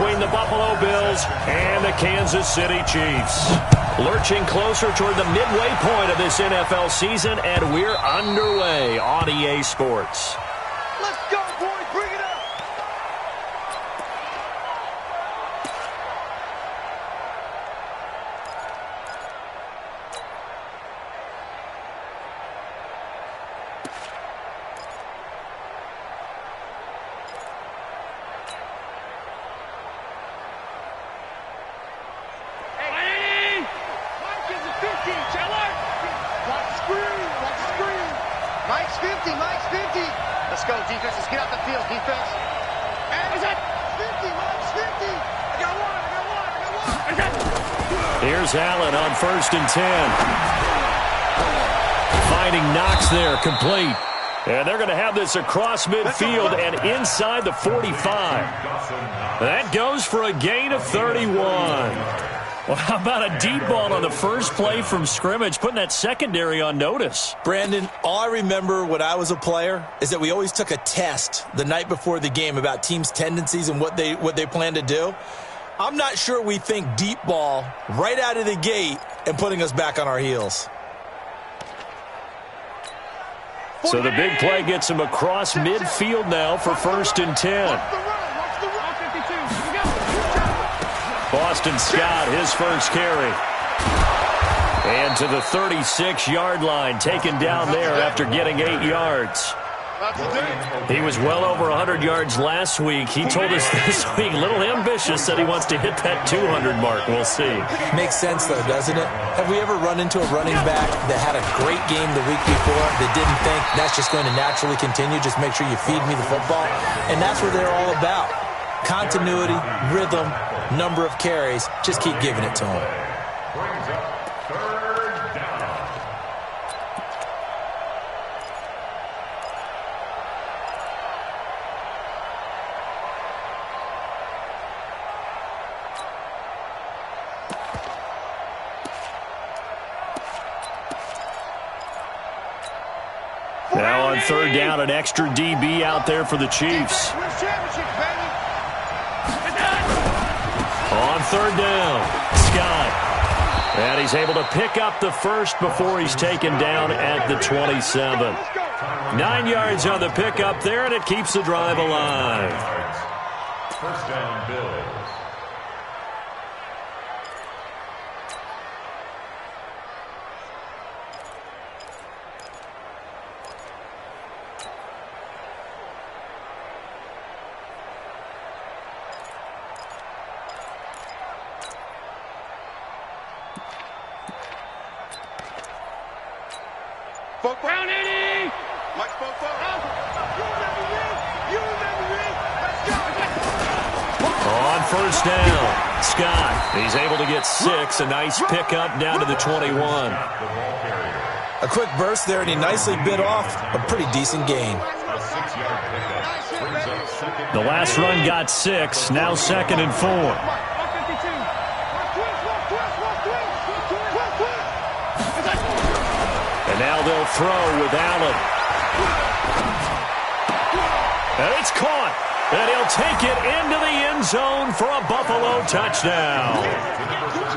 between the Buffalo Bills and the Kansas City Chiefs. Lurching closer toward the midway point of this NFL season, and we're underway on EA Sports. Let's go, boys. Bring it up. Mike's 50, Mike's 50. Let's go, defense. Let's get out the field, defense. And is that 50, Mike's 50. I got one. Here's Allen on 1st and 10. Finding Knox there, complete. And they're going to have this across midfield and inside the 45. That goes for a gain of 31. Well, how about a deep ball on the first play from scrimmage, putting that secondary on notice? Brandon, all I remember when I was a player is that we always took a test the night before the game about teams' tendencies and what they plan to do. I'm not sure we think deep ball right out of the gate and putting us back on our heels. So the big play gets him across midfield now for 1st and 10. Boston Scott, his first carry. And to the 36-yard line, taken down there after getting 8 yards. He was well over 100 yards last week. He told us this week, a little ambitious, said he wants to hit that 200 mark. We'll see. Makes sense, though, doesn't it? Have we ever run into a running back that had a great game the week before that didn't think that's just going to naturally continue? Just make sure you feed me the football. And that's what they're all about. Continuity, rhythm, number of carries. Just keep giving it to him. Brings up 3rd down. Now on 3rd down, an extra DB out there for the Chiefs. On 3rd down, Scott. And he's able to pick up the first before he's taken down at the 27. 9 yards on the pickup there, and it keeps the drive alive. 1st down, Bills. Brown 80. Mike spoke for. You remember me. You remember me. Let's go. On 1st down, Scott. He's able to get 6. A nice pickup down to the 21. A quick burst there, and he nicely bit off a pretty decent gain. The last run got 6. Now 2nd and 4. Now they'll throw with Allen. And it's caught. And he'll take it into the end zone for a Buffalo touchdown.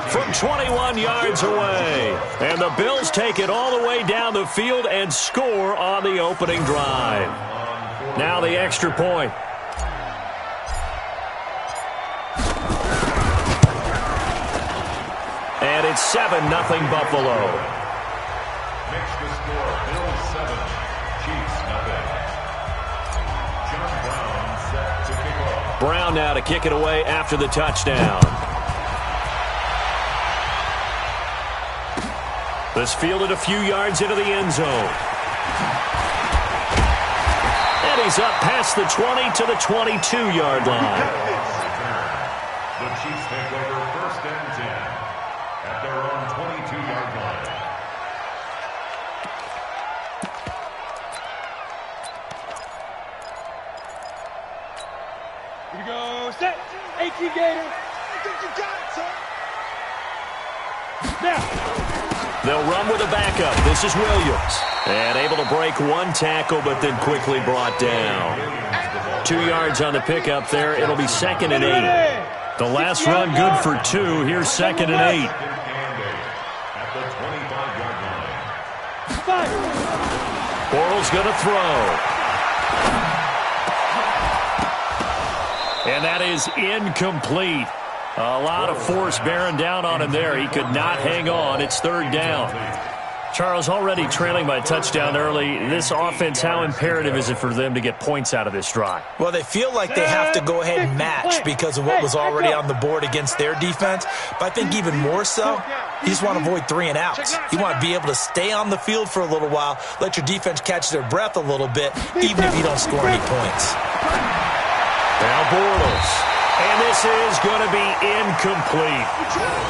From 21 yards away. And the Bills take it all the way down the field and score on the opening drive. Now the extra point. And it's 7-0 Buffalo. Makes the score, Bills 7, Chiefs nothing. John Brown set to kick off. Brown now to kick it away after the touchdown. This fielded a few yards into the end zone. And he's up past the 20 to the 22-yard line. The Chiefs take over 1st and 10 at their own 22-yard line. Here we go. Set. AT Gator. I think you got it, son. Now. They'll run with a backup. This is Williams. And able to break one tackle, but then quickly brought down. 2 yards on the pickup there. It'll be 2nd and 8. The last run good for 2. Here's 2nd and 8. At the 25-yard line. Bortles going to throw. And that is incomplete. A lot of force bearing down on him there. He could not hang on. It's 3rd down. Charles, already trailing by a touchdown early. This offense, how imperative is it for them to get points out of this drive? Well, they feel like they have to go ahead and match because of what was already on the board against their defense. But I think even more so, you just want to avoid 3 and outs. You want to be able to stay on the field for a little while, let your defense catch their breath a little bit, even if you don't score any points. Now Bortles. And this is going to be incomplete.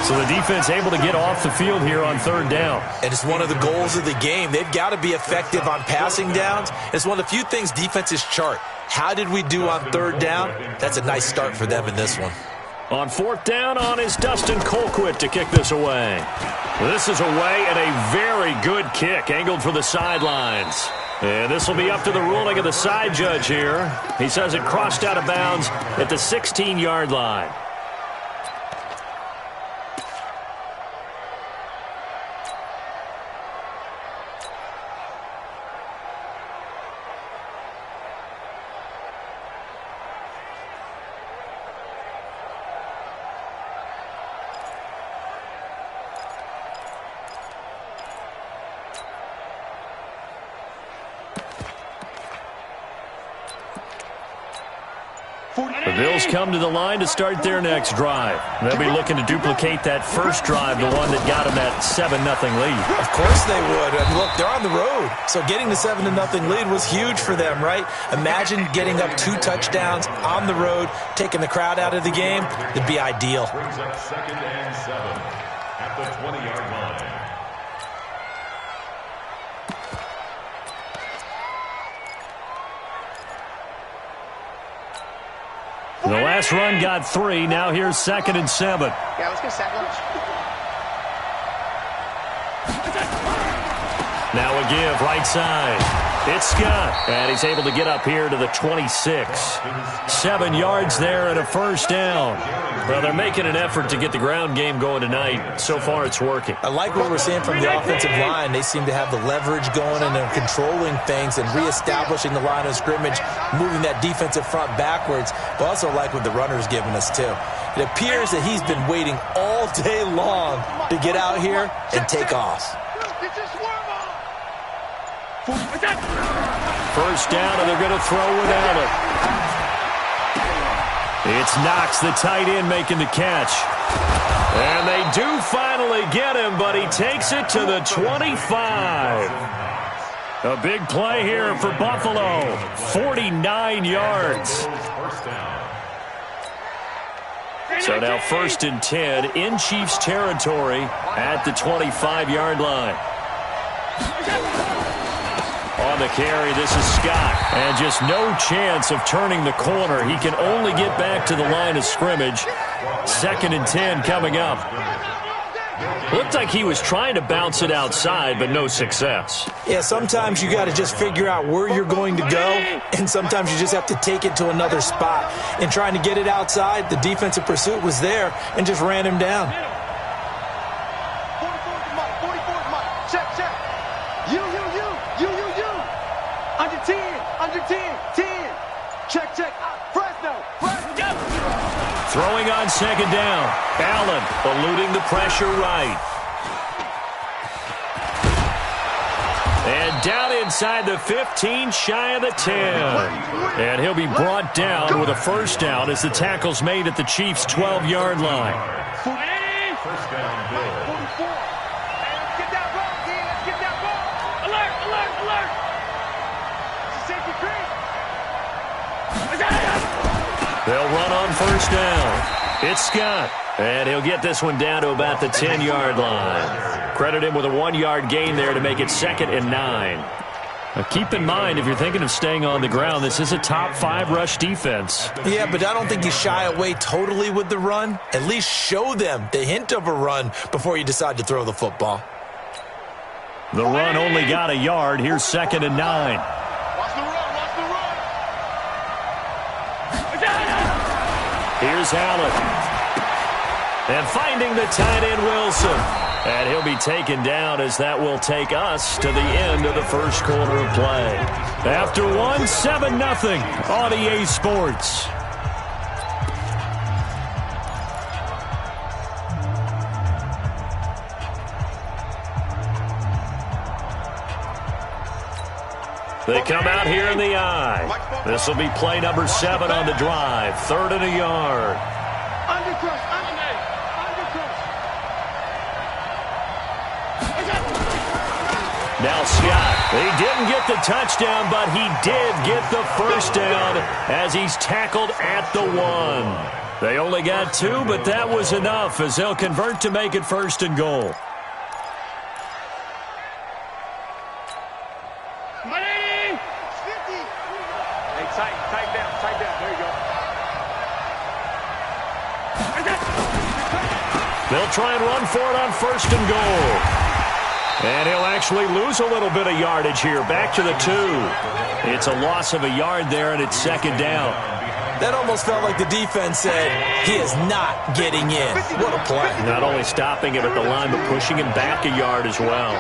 So the defense able to get off the field here on 3rd down. And it's one of the goals of the game. They've got to be effective on passing downs. It's one of the few things defenses chart. How did we do on 3rd down? That's a nice start for them in this one. On 4th down on is Dustin Colquitt to kick this away. This is away and a very good kick, angled for the sidelines. And this will be up to the ruling of the side judge here. He says it crossed out of bounds at the 16-yard line. The Bills come to the line to start their next drive. They'll be looking to duplicate that first drive, the one that got them that 7-0 lead. Of course they would. And look, they're on the road. So getting the 7-0 lead was huge for them, right? Imagine getting up 2 touchdowns on the road, taking the crowd out of the game. It'd be ideal. Brings up 2nd and 7 at the 20-yard line. The last run got 3. Now here's 2nd and 7. Yeah, let's get second. Now a give, right side. It's Scott, and he's able to get up here to the 26. 7 yards there and a 1st down. Well, they're making an effort to get the ground game going tonight. So far, it's working. I like what we're seeing from the offensive line. They seem to have the leverage going, and they're controlling things and reestablishing the line of scrimmage, moving that defensive front backwards. But also like what the runner's giving us, too. It appears that he's been waiting all day long to get out here and take off. First down, and they're going to throw without it. It's Knox, the tight end, making the catch. And they do finally get him, but he takes it to the 25. A big play here for Buffalo. 49 yards. So now 1st and 10 in Chiefs territory at the 25-yard line. On the carry, this is Scott. And just no chance of turning the corner. He can only get back to the line of scrimmage. 2nd and 10 coming up. Looked like he was trying to bounce it outside, but no success. Yeah, sometimes you got to just figure out where you're going to go, and sometimes you just have to take it to another spot. In trying to get it outside, the defensive pursuit was there and just ran him down. 44 Mike. Check. You. Under 10. Check. Fresno. Throwing on 2nd down. Allen eluding the pressure right. And down inside the 15, shy of the 10. And he'll be brought down with a 1st down as the tackle's made at the Chiefs' 12-yard line. First down, Bill. 44. Let's get that ball, D. Let's get that ball. Alert. Safety crease. They'll run on 1st down. It's Scott. And he'll get this one down to about the 10-yard line. Credit him with a 1-yard gain there to make it 2nd and 9. Now keep in mind, if you're thinking of staying on the ground, this is a top 5 rush defense. Yeah, but I don't think you shy away totally with the run. At least show them the hint of a run before you decide to throw the football. The run only got a yard. Here's 2nd and 9. Watch the run. Here's Allen. And finding the tight end, Wilson. And he'll be taken down as that will take us to the end of the first quarter of play. After one, 7-0 on EA Sports. They come out here in the I. This will be play number 7 on the drive. 3rd and a yard. Undercrush, Now Scott, he didn't get the touchdown, but he did get the first down as he's tackled at the 1. They only got 2, but that was enough as they'll convert to make it 1st and goal. They'll try and run for it on 1st and goal. And he'll actually lose a little bit of yardage here. Back to the 2. It's a loss of a yard there, and it's 2nd down. That almost felt like the defense said, he is not getting in. What a play. Not only stopping him at the line, but pushing him back a yard as well.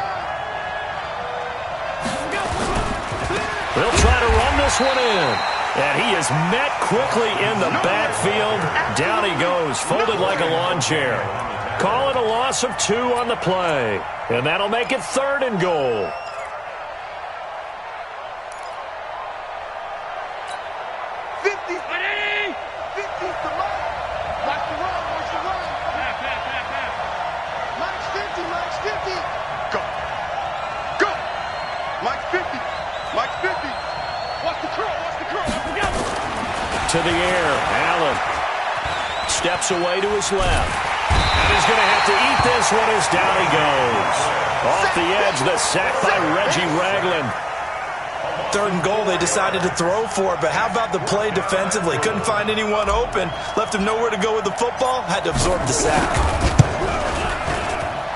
They'll try to run this one in. And he is met quickly in the backfield. Down he goes, folded like a lawn chair. Call it a loss of 2 on the play. And that'll make it 3rd and goal. To the air, Allen steps away to his left. And he's going to have to eat this one as down he goes. Off the edge, the sack by Reggie Ragland. 3rd and goal, they decided to throw for it, but how about the play defensively? Couldn't find anyone open, left him nowhere to go with the football, had to absorb the sack.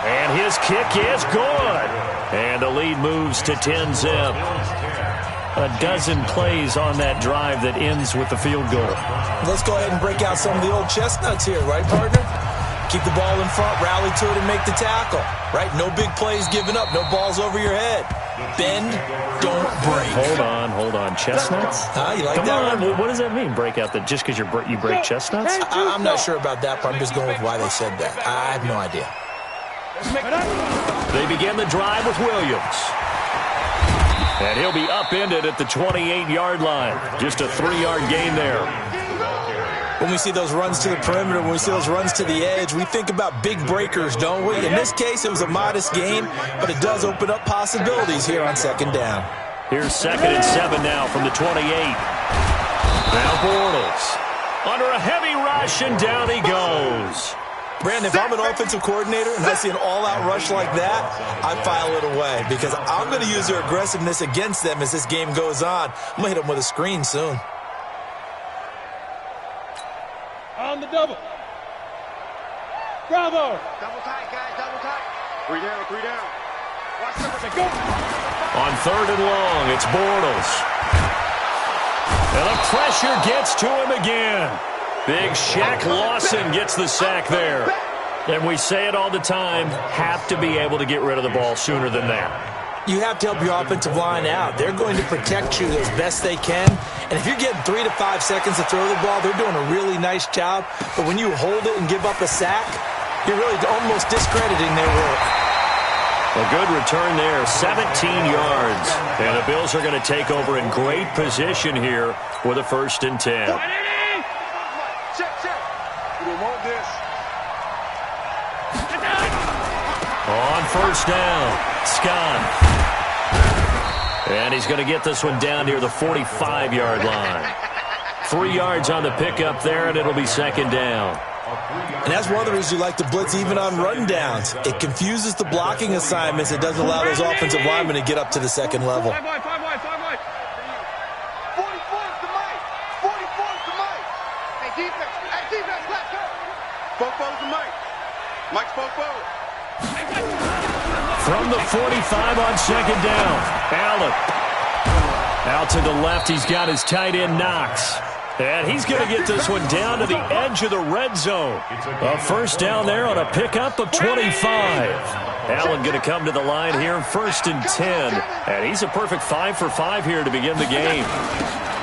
And his kick is good. And the lead moves to 10-zip. A dozen plays on that drive that ends with the field goal. Let's go ahead and break out some of the old chestnuts here, right, partner? Keep the ball in front, rally to it, and make the tackle, right? No big plays given up, no balls over your head. Bend, don't break. Hold on. Chestnuts? You like Come that on. one? What does that mean, break out? Just because you break chestnuts? I'm not sure about that, but I'm just going with why they said that. I have no idea. They begin the drive with Williams. And he'll be upended at the 28-yard line. Just a 3-yard gain there. When we see those runs to the perimeter, when we see those runs to the edge, we think about big breakers, don't we? In this case, it was a modest gain, but it does open up possibilities here on 2nd down. Here's 2nd and 7 now from the 28. Now Bortles under a heavy rush, and down he goes. Brandon, if I'm an offensive coordinator and I see an all-out rush like that, I file it away because I'm going to use their aggressiveness against them as this game goes on. I'm going to hit them with a screen soon. On the double. Bravo. Double tight, guys, double tight. 3 down. Watch the go. On 3rd and long, it's Bortles. And the pressure gets to him again. Big Shaq Lawson gets the sack there. And we say it all the time, have to be able to get rid of the ball sooner than that. You have to help your offensive line out. They're going to protect you as best they can. And if you're getting 3 to 5 seconds to throw the ball, they're doing a really nice job. But when you hold it and give up a sack, you're really almost discrediting their work. A good return there, 17 yards. And the Bills are going to take over in great position here with a 1st and 10. On 1st down, Scott. And he's going to get this one down near the 45-yard line. 3 yards on the pickup there, and it'll be 2nd down. And that's one of the reasons you like to blitz even on rundowns. It confuses the blocking assignments. It doesn't allow those offensive linemen to get up to the 2nd level. 5 wide. 44's the mic. 44's the mic. Hey, defense, let's go. Fofo's the mic. Mike's Fofo. From the 45 on 2nd down, Allen. Out to the left, he's got his tight end, Knox. And he's going to get this one down to the edge of the red zone. A first down there on a pickup of 25. Allen going to come to the line here, 1st and 10. And he's a perfect 5 for 5 here to begin the game.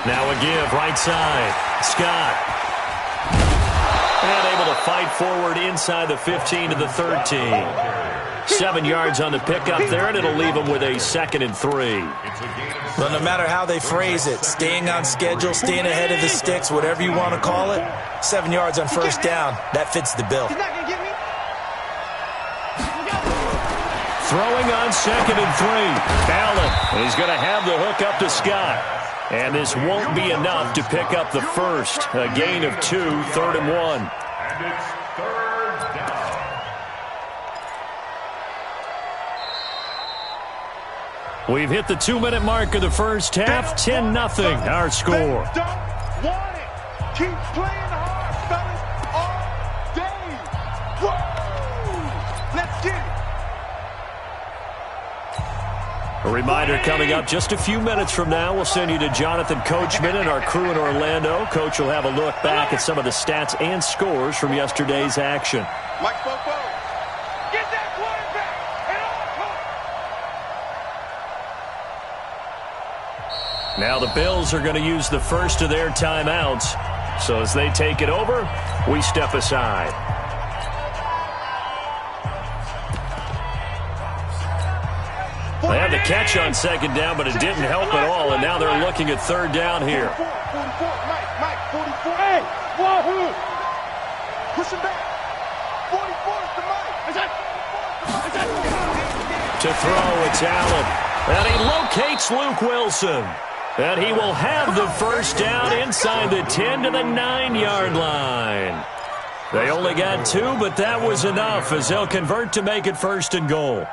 Now a give, right side. Scott. And able to fight forward inside the 15 to the 13. 7 yards on the pickup there, and it'll leave him with a 2nd and 3. Well, no matter how they phrase it, staying on schedule, staying ahead of the sticks, whatever you want to call it, 7 yards on first down, that fits the bill. Throwing on 2nd and 3. Allen, he's going to have the hook up to Scott. And this won't be enough to pick up the first. A gain of 2, 3rd and 1. And it's 3rd down. We've hit the 2-minute mark of the first half. 10-0 our score. Don't want it. Keep playing hard, fellas, all day. Woo! Let's get it. A reminder coming up just a few minutes from now. We'll send you to Jonathan Coachman and our crew in Orlando. Coach will have a look back at some of the stats and scores from yesterday's action. Mike Popo. Get that quarterback. Now the Bills are going to use the first of their timeouts. So as they take it over, we step aside. They had the catch on 2nd down, but it didn't help at all, and now they're looking at 3rd down here. 44, Mike, 44. Hey, wahoo! Push him back. 44 is the Mike. To throw, it's Allen. And he locates Luke Wilson. And he will have the first down inside the 10 to the 9-yard line. They only got 2, but that was enough as they'll convert to make it 1st and goal.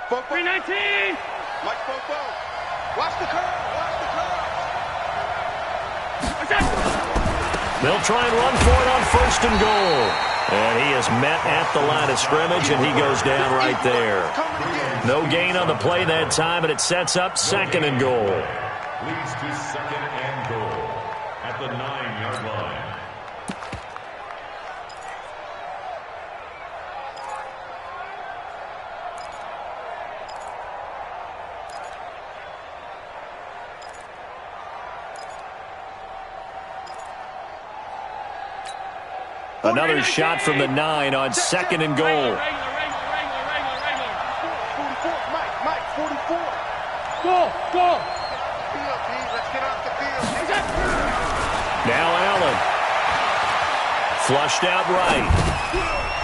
319. Mike Popo. Watch the curve. They'll try and run for it on 1st and goal. And he is met at the line of scrimmage, and he goes down right there. No gain on the play that time, and it sets up 2nd and goal. Leads to 2nd and goal at the 9-yard line. Another shot from the 9 on 2nd and goal. 44, Mike, 44. Go. Field, P. Let's get off the field. Now Allen. Flushed out right.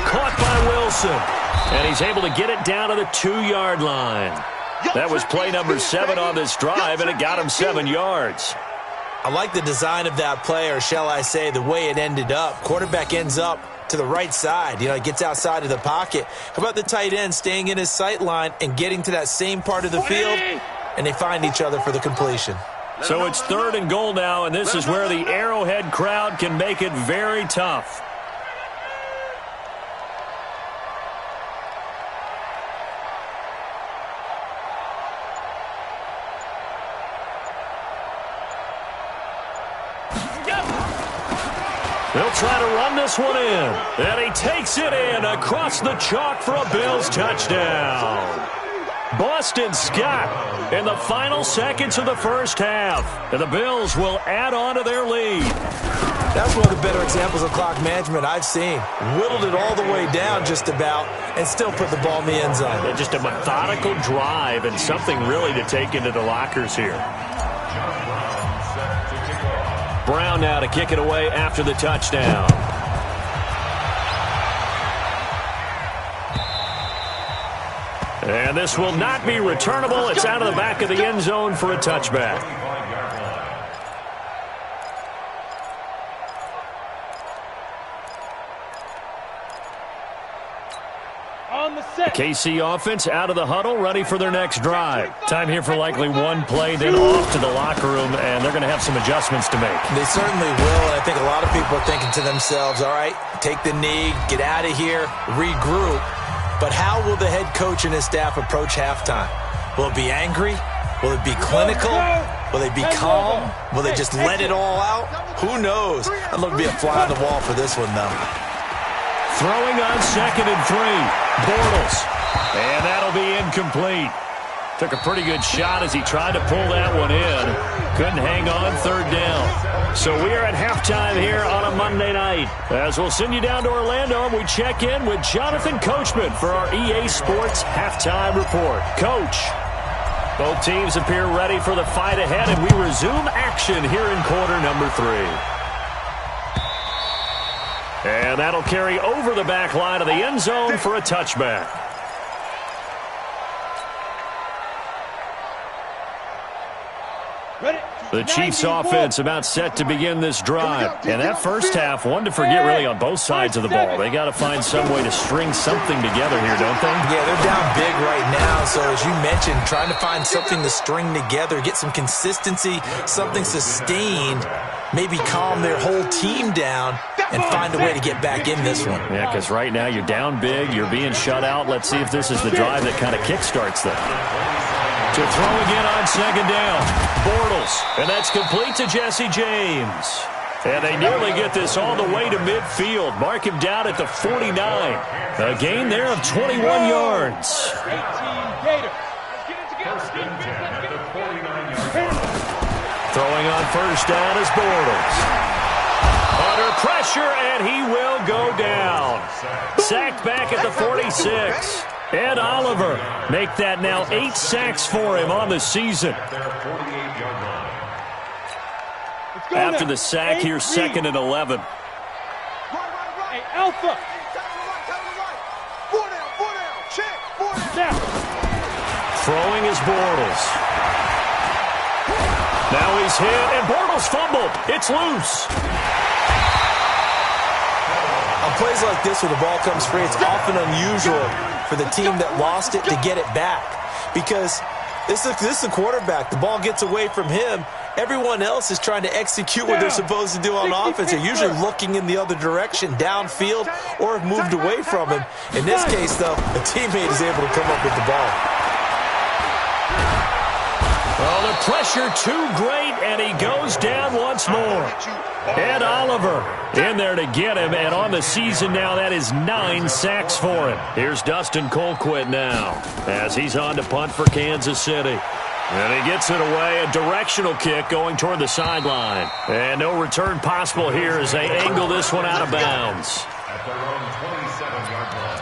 Caught by Wilson. And he's able to get it down to the 2-yard line. That was play number 7 on this drive, and it got him 7 yards. I like the design of that play, or shall I say the way it ended up. Quarterback ends up to the right side. You know, he gets outside of the pocket. How about the tight end staying in his sight line and getting to that same part of the field, and they find each other for the completion. So it's 3rd and goal now, and this is where the Arrowhead crowd can make it very tough. They'll try to run this one in. And he takes it in across the chalk for a Bills touchdown. Boston Scott in the final seconds of the first half. And the Bills will add on to their lead. That's one of the better examples of clock management I've seen. Whittled it all the way down just about and still put the ball in the end zone. And just a methodical drive and something really to take into the lockers here. Brown now to kick it away after the touchdown. And this will not be returnable. It's out of the back of the end zone for a touchback. The KC offense out of the huddle, ready for their next drive. Time here for likely one play, then off to the locker room, and they're going to have some adjustments to make. They certainly will, and I think a lot of people are thinking to themselves, all right, take the knee, get out of here, regroup. But how will the head coach and his staff approach halftime? Will it be angry? Will it be clinical? Will they be calm? Will they just let it all out? Who knows? I'd love to be a fly on the wall for this one, though. Throwing on 2nd and 3. Bortles. And that'll be incomplete. Took a pretty good shot as he tried to pull that one in. Couldn't hang on 3rd down. So we are at halftime here on a Monday night. As we'll send you down to Orlando, and we check in with Jonathan Coachman for our EA Sports Halftime Report. Coach. Both teams appear ready for the fight ahead, and we resume action here in quarter number 3. And that'll carry over the back line of the end zone for a touchback. The Chiefs offense about set to begin this drive. And that first half, one to forget really on both sides of the ball. They got to find some way to string something together here, don't they? Yeah, they're down big right now. So as you mentioned, trying to find something to string together, get some consistency, something sustained, maybe calm their whole team down and find a way to get back in this one. Yeah, because right now you're down big, you're being shut out. Let's see if this is the drive that kind of kickstarts them. To throw again on 2nd down. Bortles. And that's complete to Jesse James. And they nearly get this all the way to midfield. Mark him down at the 49. A gain there of 21 yards. Throwing on 1st down is Bortles. Under pressure, and he will go down. Sacked back at the 46. Ed Oliver make that now 8 sacks for him on the season. After the sack, here's 2nd and 11. Hey, Alpha. Throwing is Bortles. Now he's hit, and Bortles fumbled. It's loose. On plays like this where the ball comes free, it's often unusual for the team that lost it to get it back. Because this is a quarterback. The ball gets away from him. Everyone else is trying to execute what they're supposed to do on offense. They're usually looking in the other direction, downfield, or have moved away from him. In this case, though, a teammate is able to come up with the ball. Well, the pressure too great, and he goes down once more. Ed Oliver in there to get him, and on the season now, that is 9 sacks for him. Here's Dustin Colquitt now as he's on to punt for Kansas City. And he gets it away, a directional kick going toward the sideline. And no return possible here as they angle this one out of bounds. At their own 27-yard line.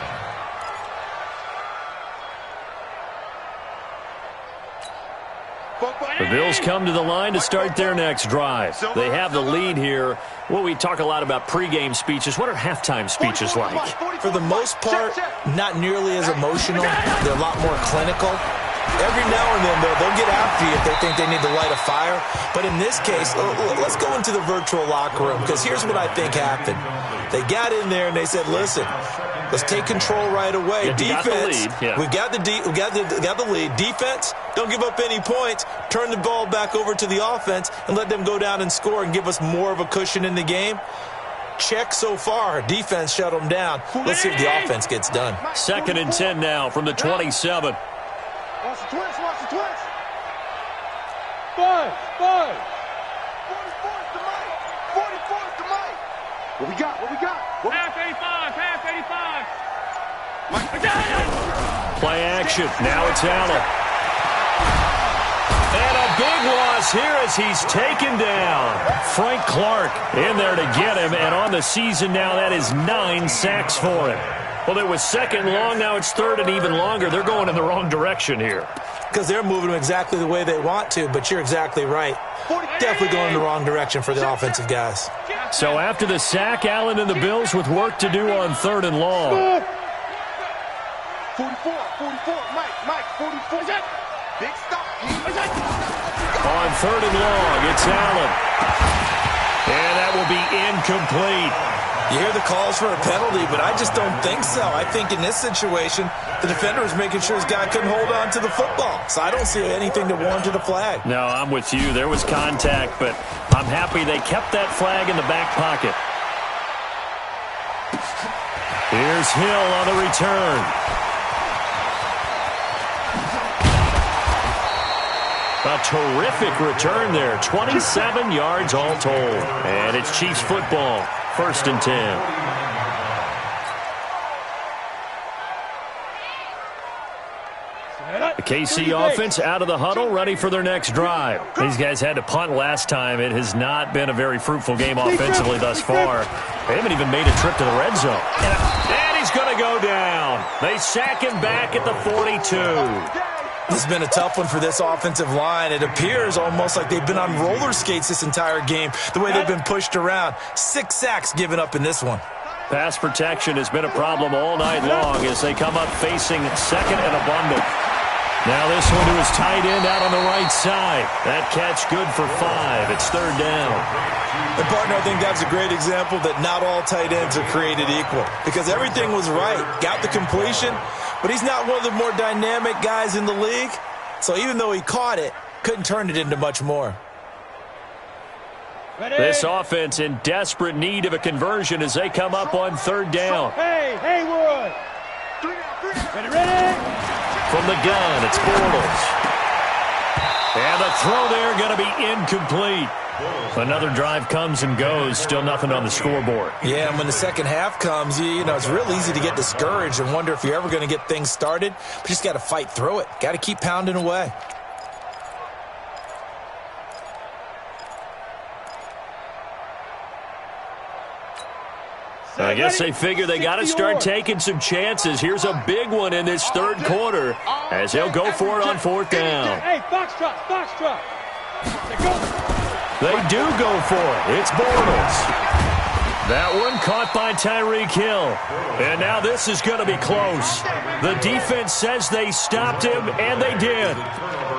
The Bills come to the line to start their next drive. They have the lead here. Well, we talk a lot about pregame speeches. What are halftime speeches like? For the most part, not nearly as emotional. They're a lot more clinical. Every now and then, though, they'll get after you if they think they need to light a fire. But in this case, let's go into the virtual locker room, because here's what I think happened. They got in there and they said, listen, let's take control right away. Yeah, defense, we got the lead. Defense, don't give up any points. Turn the ball back over to the offense and let them go down and score and give us more of a cushion in the game. Check so far. Defense shut them down. Let's see if the offense gets done. 2nd and 10 now from the 27. Watch the twist, watch the twist. 5. 44 is the mic. 44 is the mic. What we got? Half 85, half 85. Play action. Now it's Allen. And a big loss here as he's taken down. Frank Clark in there to get him, and on the season now, that is 9 sacks for him. Well, it was 2nd long, now it's 3rd and even longer. They're going in the wrong direction here. Because they're moving them exactly the way they want to, but you're exactly right. Definitely going in the wrong direction for the offensive guys. So after the sack, Allen and the Bills with work to do on 3rd and long. 44, Mike, 44. Big stop. On 3rd and long, it's Allen. And that will be incomplete. You hear the calls for a penalty, but I just don't think so. I think in this situation, the defender was making sure his guy couldn't hold on to the football. So I don't see anything to warrant a flag. No, I'm with you. There was contact, but I'm happy they kept that flag in the back pocket. Here's Hill on the return. A terrific return there. 27 yards all told. And it's Chiefs football. 1st and 10. The KC offense out of the huddle, ready for their next drive. These guys had to punt last time. It has not been a very fruitful game offensively thus far. They haven't even made a trip to the red zone. And he's going to go down. They sack him back at the 42. This has been a tough one for this offensive line. It appears almost like they've been on roller skates this entire game, the way they've been pushed around. 6 sacks given up in this one. Pass protection has been a problem all night long as they come up facing 2nd and abundant. Now this one to his tight end out on the right side. That catch good for 5. It's 3rd down. And, partner, I think that's a great example that not all tight ends are created equal because everything was right. Got the completion, but he's not one of the more dynamic guys in the league. So even though he caught it, couldn't turn it into much more. This offense in desperate need of a conversion as they come up on 3rd down. Hey, Haywood. Ready? From the gun, it's Bortles. And the throw there going to be incomplete. Another drive comes and goes. Still nothing on the scoreboard. Yeah, and when the second half comes, you know, it's real easy to get discouraged and wonder if you're ever going to get things started. But you just got to fight through it. Got to keep pounding away. I guess they figure they got to start taking some chances. Here's a big one in this 3rd quarter as they'll go for it on 4th down. Hey, Foxtrot. They do go for it. It's Bortles. That one caught by Tyreek Hill. And now this is going to be close. The defense says they stopped him, and they did.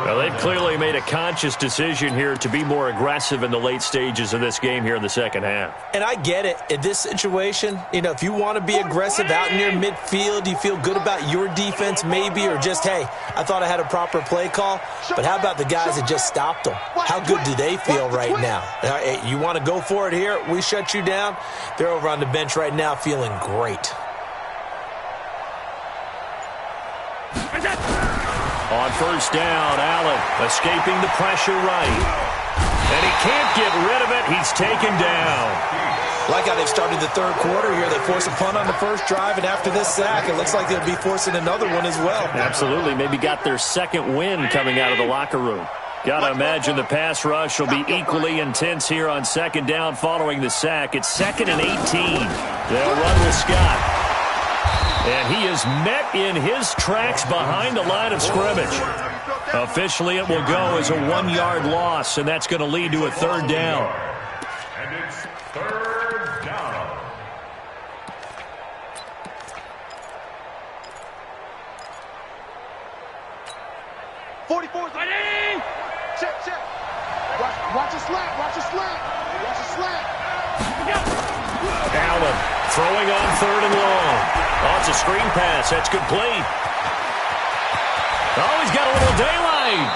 Well, they've clearly made a conscious decision here to be more aggressive in the late stages of this game here in the second half. And I get it. In this situation, you know, if you want to be aggressive out in your midfield, you feel good about your defense maybe, or just, hey, I thought I had a proper play call. But how about the guys that just stopped them? How good do they feel right now? You want to go for it here? We shut you down. They're over on the bench right now feeling great. On 1st down, Allen escaping the pressure right. And he can't get rid of it. He's taken down. Like how they've started the 3rd quarter here. They force a punt on the first drive, and after this sack, it looks like they'll be forcing another one as well. Absolutely. Maybe got their 2nd win coming out of the locker room. Got to imagine the pass rush will be equally intense here on 2nd down following the sack. It's 2nd and 18. They'll run with Scott. And he is met in his tracks behind the line of scrimmage. Officially, it will go as a 1-yard loss, and that's going to lead to a 3rd down. And it's 3rd down. Check. Watch a slant. Allen throwing on 3rd and long. Oh, it's a screen pass. That's complete. Oh, he's got a little daylight.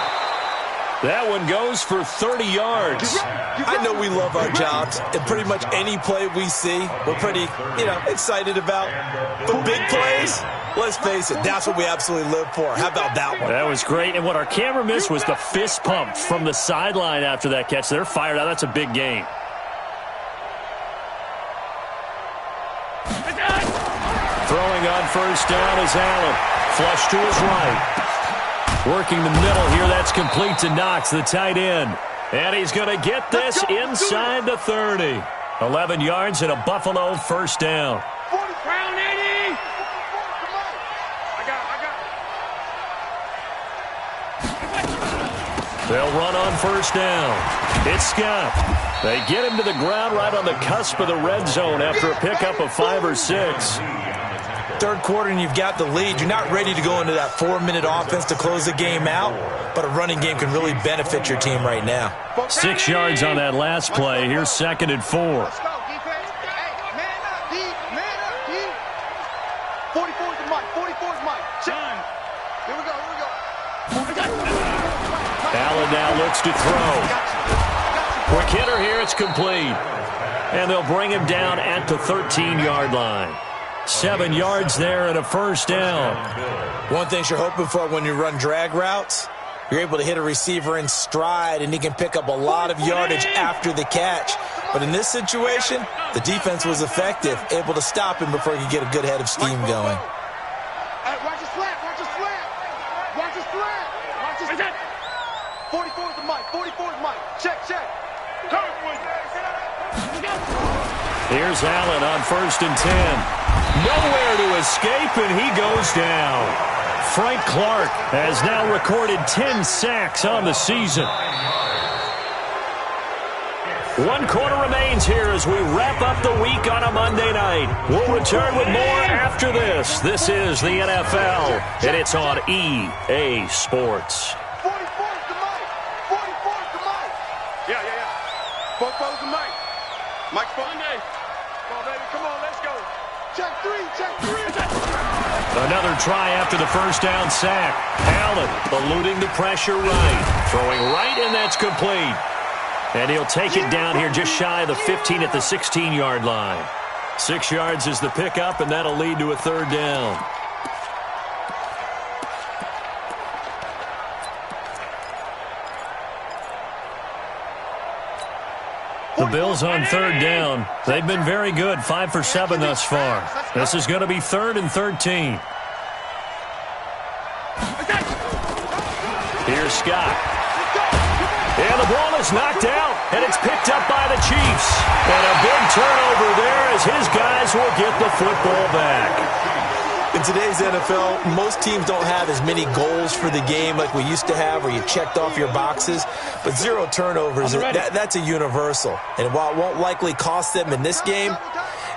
That one goes for 30 yards. I know we love our jobs, and pretty much any play we see, we're pretty, excited about. But big plays, let's face it, that's what we absolutely live for. How about that one? That was great, and what our camera missed was the fist pump from the sideline after that catch. They're fired out. That's a big game. Throwing on 1st down is Allen. Flush to his right. Working the middle here. That's complete to Knox, the tight end. And he's going to get this inside the 30. 11 yards and a Buffalo 1st down. Crown 80. They'll run on 1st down. It's Scott. They get him to the ground right on the cusp of the red zone after a pickup of 5 or 6. 3rd quarter and you've got the lead. You're not ready to go into that 4-minute offense to close the game out, but a running game can really benefit your team right now. 6 yards on that last play. Here's 2nd and 4. Let's go, defense. Hey, man up, D. Man up, D. 44 is Mike. 44 is Mike. Check. Here we go. Allen now looks to throw. Quick hitter here. It's complete. And they'll bring him down at the 13-yard line. 7 yards there and a 1st down. One thing you're hoping for when you run drag routes, You're able to hit a receiver in stride, and he can pick up a lot of yardage after the catch. But in this situation, the defense was effective, able to stop him before he could get a good head of steam going. Watch the slant, watch the slant. Watch the slant. Watch the slant. 44 is the mic, 44 is the mic. Check. Here's Allen on 1st and 10. Nowhere to escape, and he goes down. Frank Clark has now recorded 10 sacks on the season. 1 quarter remains here as we wrap up the week on a Monday night. We'll return with more after this. This is the NFL, and it's on EA Sports. 44 is the mic. 44 is the mic. Yeah. 44 is the mic. Mike's phone. Come on, baby. Come on, let's go. Check 3. Another try after the first down sack. Allen eluding the pressure right. Throwing right, and that's complete. And he'll take it down here just shy of the 15 at the 16-yard line. 6 yards is the pickup, and that'll lead to a 3rd down. The Bills on 3rd down. They've been very good, 5 for 7 thus far. This is going to be 3rd and 13. Here's Scott. And the ball is knocked out, and it's picked up by the Chiefs. And a big turnover there as his guys will get the football back. In today's NFL, most teams don't have as many goals for the game like we used to have where you checked off your boxes. But 0 turnovers, that's a universal. And while it won't likely cost them in this game,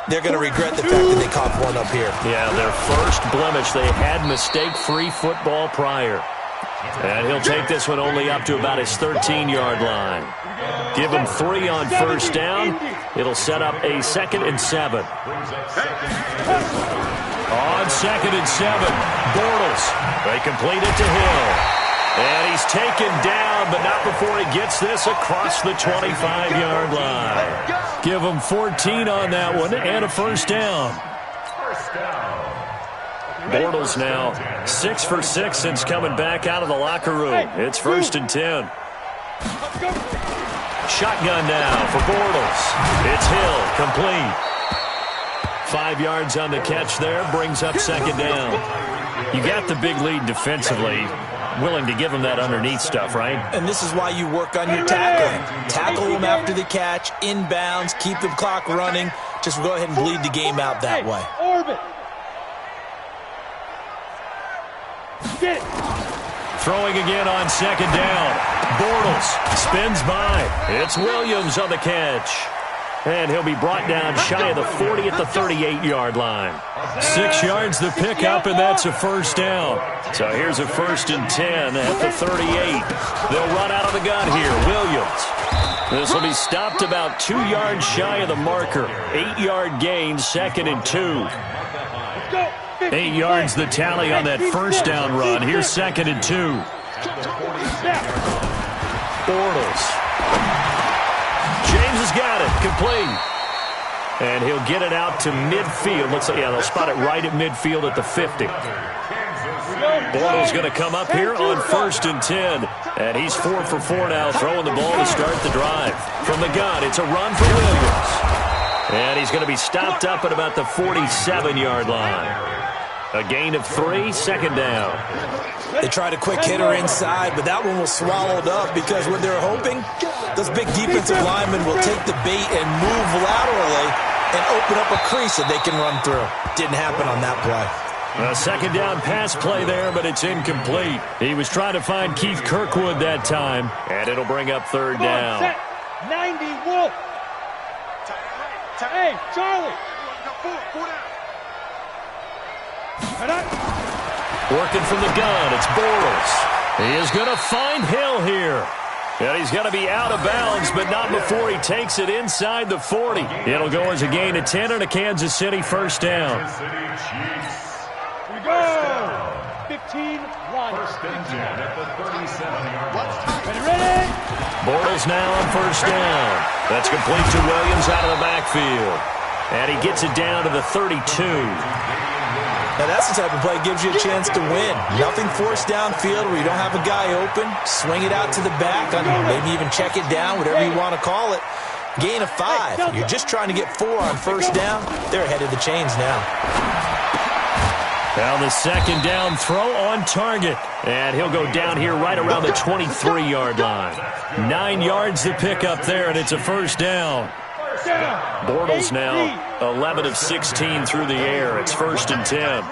they're going to regret the fact that they caught one up here. Yeah, their first blemish. They had mistake-free football prior. And he'll take this one only up to about his 13-yard line. Give him 3 on 1st down. It'll set up a 2nd and 7. On 2nd and 7, Bortles. They complete it to Hill. And he's taken down, but not before he gets this across the 25-yard line. Give him 14 on that one and a 1st down. Bortles now 6 for 6 since coming back out of the locker room. It's 1st and 10. Shotgun now for Bortles. It's Hill, complete. 5 yards on the catch there, brings up 2nd down. You got the big lead defensively. Willing to give him that underneath stuff, right? And this is why you work on your tackling. Tackle him after the catch, inbounds, keep the clock running. Just go ahead and bleed the game out that way. Orbit. Get it. Throwing again on 2nd down. Bortles spins by. It's Williams on the catch. And he'll be brought down shy of the 40 at the 38-yard line. 6 yards the pickup, and that's a 1st down. So here's a 1st and 10 at the 38. They'll run out of the gun here. Williams. This will be stopped about 2 yards shy of the marker. 8-yard gain, 2nd and 2. 8 yards the tally on that 1st down run. Here's 2nd and 2. Bortles. James has got it, complete. And he'll get it out to midfield. Looks like, yeah, they'll spot it right at midfield at the 50. Bortles going to come up here on 1st and 10. And he's 4 for 4 now, throwing the ball to start the drive. From the gun, it's a run for Williams. And he's going to be stopped up at about the 47-yard line. A gain of 3, 2nd down. They tried a quick hitter inside, but that one was swallowed up because what they're hoping, those big defensive linemen will take the bait and move laterally and open up a crease that they can run through. Didn't happen on that play. A 2nd down pass play there, but it's incomplete. He was trying to find Keith Kirkwood that time, and it'll bring up 3rd down. 90, Wolf. Hey, Charlie. Working from the gun, it's Bortles. He is going to find Hill here. And he's going to be out of bounds, but not before he takes it inside the 40. It'll go as a gain of 10 and a Kansas City 1st down. Here we go. 15, line. 1st and 10 at the 37-yard line. Ready? Bortles now on 1st down. That's complete to Williams out of the backfield. And he gets it down to the 32. Now, that's the type of play that gives you a chance to win. Nothing forced downfield where you don't have a guy open. Swing it out to the back, maybe even check it down, whatever you want to call it. Gain of 5. You're just trying to get 4 on first down. They're ahead of the chains now. Now the second down throw on target. And he'll go down here right around the 23-yard line. 9 yards to pick up there, and it's a first down. Bortles now 11 of 16 through the air. It's 1st and 10.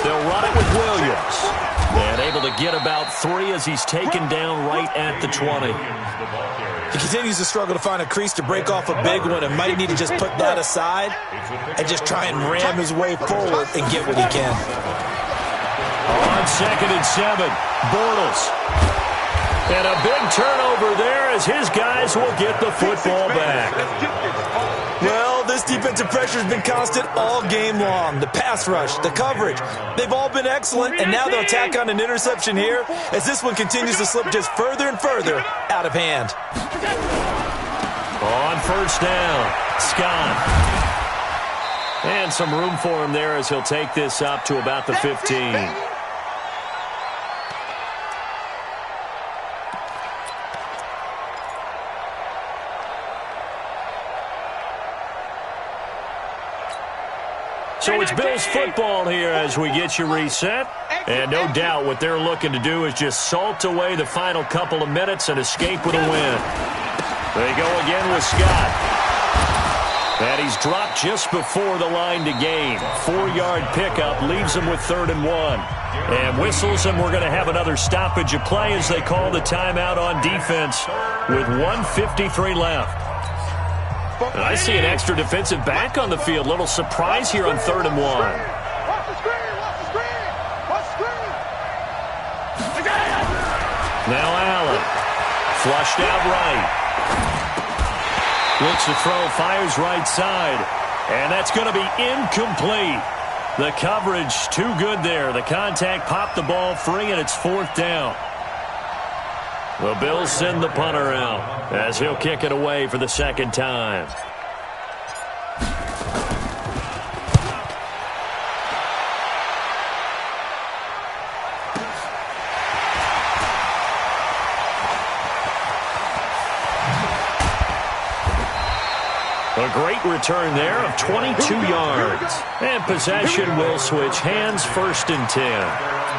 They'll run it with Williams. And able to get about 3 as he's taken down right at the 20. He continues to struggle to find a crease to break off a big one and might need to just put that aside and just try and ram his way forward and get what he can. On 2nd and 7, Bortles. And a big turnover there as his guys will get the football back. Well, this defensive pressure has been constant all game long. The pass rush, the coverage, they've all been excellent, and now they'll tack on an interception here as this one continues to slip just further and further out of hand. On first down, Scott. And some room for him there as he'll take this up to about the 15. So it's Bills football here as we get you reset. And no doubt what they're looking to do is just salt away the final couple of minutes and escape with a win. They go again with Scott. And he's dropped just before the line to gain. 4-yard pickup leaves him with 3rd and 1. And whistles, and we're going to have another stoppage of play as they call the timeout on defense with 1:53 left. And I see an extra defensive back on the field. Little surprise here on 3rd and 1. Watch the screen! Watch the screen! Watch the screen! Now Allen. Flushed out right. Looks to throw, fires right side. And that's going to be incomplete. The coverage too good there. The contact popped the ball free, and it's 4th down. The Bills send the punter out as he'll kick it away for the 2nd time. A great return there of 22 yards. And possession will switch hands, 1st and 10.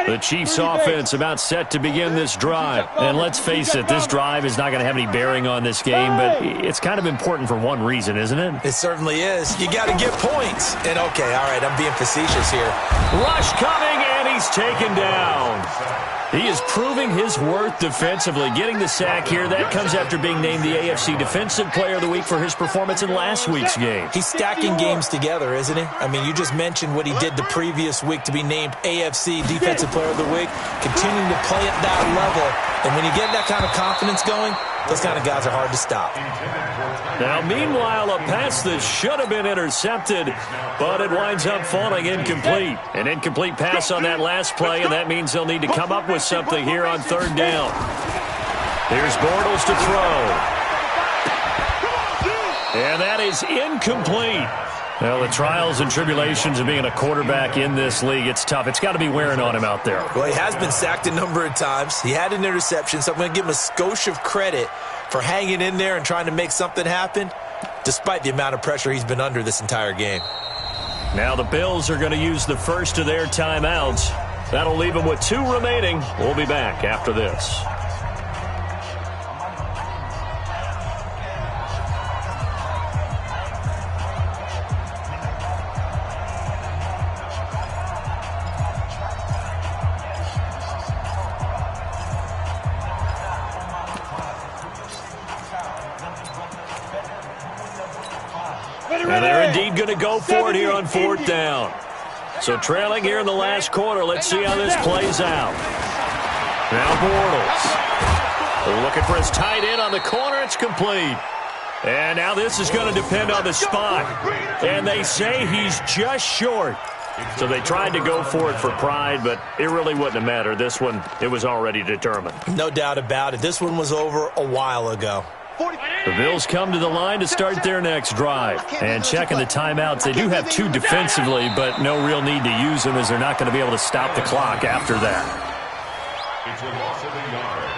The Chiefs offense about set to begin this drive. And let's face it, this drive is not going to have any bearing on this game, but it's kind of important for one reason, isn't it? It certainly is. You got to get points. And okay, all right, I'm being facetious here. Rush coming, and he's taken down. He is proving his worth defensively, getting the sack here. That comes after being named the AFC Defensive Player of the Week for his performance in last week's game. He's stacking games together, isn't he? I mean, you just mentioned what he did the previous week to be named AFC Defensive Player of the Week, continuing to play at that level. And when you get that kind of confidence going, those kind of guys are hard to stop. Now, meanwhile, a pass that should have been intercepted, but it winds up falling incomplete. An incomplete pass on that last play, and that means they'll need to come up with something here on 3rd down. Here's Bortles to throw. And that is incomplete. Well, the trials and tribulations of being a quarterback in this league, it's tough. It's got to be wearing on him out there. Well, he has been sacked a number of times. He had an interception, so I'm going to give him a skosh of credit for hanging in there and trying to make something happen, despite the amount of pressure he's been under this entire game. Now the Bills are going to use the first of their timeouts. That'll leave them with 2 remaining. We'll be back after this. And they're indeed going to go for it here on 4th down. So trailing here in the last quarter. Let's see how this plays out. Now Bortles. Looking for his tight end on the corner. It's complete. And now this is going to depend on the spot. And they say he's just short. So they tried to go for it for pride, but it really wouldn't have mattered. This one, it was already determined. No doubt about it. This one was over a while ago. The Bills come to the line to start their next drive. And checking the timeouts, they do have 2 defensively, but no real need to use them as they're not going to be able to stop the clock after that. It's a loss of a yard.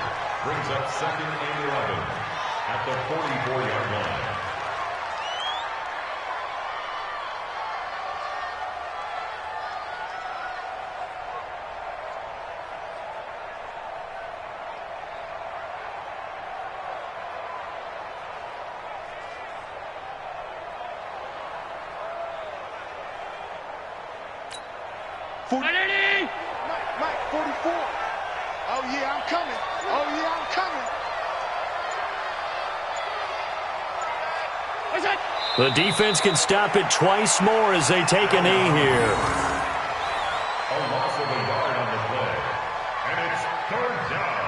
Brings up 2nd and 11 at the 44-yard line. Mike, 44. Oh, yeah, I'm coming. Oh, yeah, I'm coming. The defense can stop it twice more as they take a knee here. A loss of a yard on the play. And it's 3rd down.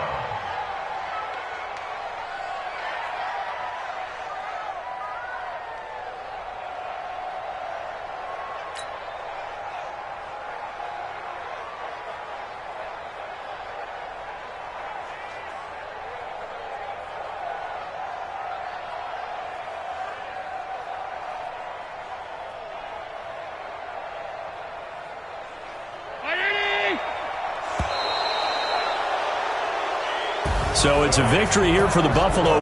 So it's a victory here for the Buffalo